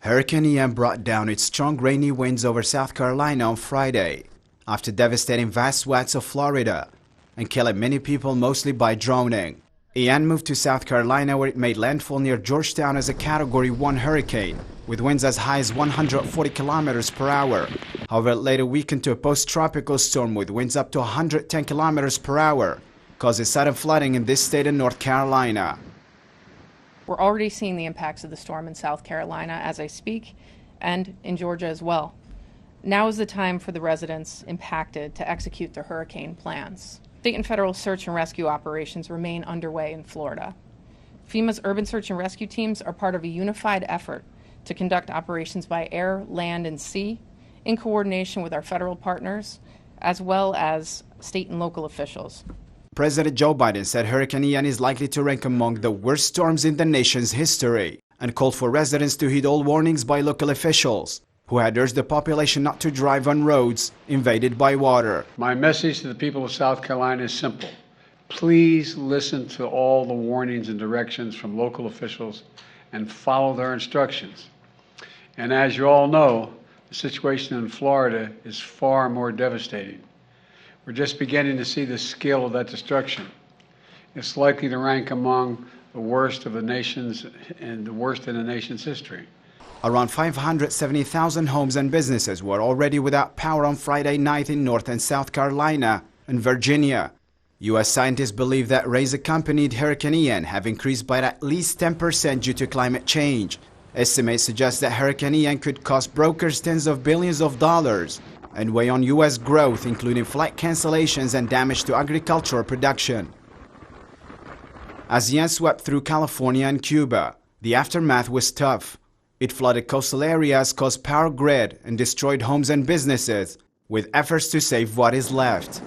Hurricane Ian brought down its strong rainy winds over South Carolina on Friday, after devastating vast swaths of Florida and killing many people mostly by drowning. Ian moved to South Carolina, where it made landfall near Georgetown as a Category 1 hurricane, with winds as high as 140 kilometers per hour. However, it later weakened to a post-tropical storm with winds up to 110 kilometers per hour, causing sudden flooding in this state of North Carolina. We're already seeing the impacts of the storm in South Carolina as I speak, and in Georgia as well. Now is the time for the residents impacted to execute their hurricane plans. State and federal search and rescue operations remain underway in Florida. FEMA's urban search and rescue teams are part of a unified effort to conduct operations by air, land, and sea in coordination with our federal partners, as well as state and local officials. President Joe Biden said Hurricane Ian is likely to rank among the worst storms in the nation's history and called for residents to heed all warnings by local officials, who had urged the population not to drive on roads invaded by water. My message to the people of South Carolina is simple. Please listen to all the warnings and directions from local officials and follow their instructions. And as you all know, the situation in Florida is far more devastating. We're just beginning to see the scale of that destruction. It's likely to rank among the worst of the nation's and the worst in the nation's history. Around 570,000 homes and businesses were already without power on Friday night in North and South Carolina and Virginia. U.S. scientists believe that rays accompanied Hurricane Ian have increased by at least 10% due to climate change. Estimates suggest that Hurricane Ian could cost brokers tens of billions of dollars and weigh on U.S. growth, including flight cancellations and damage to agricultural production. As Ian swept through California and Cuba, the aftermath was tough. It flooded coastal areas, caused power grid, and destroyed homes and businesses, with efforts to save what is left.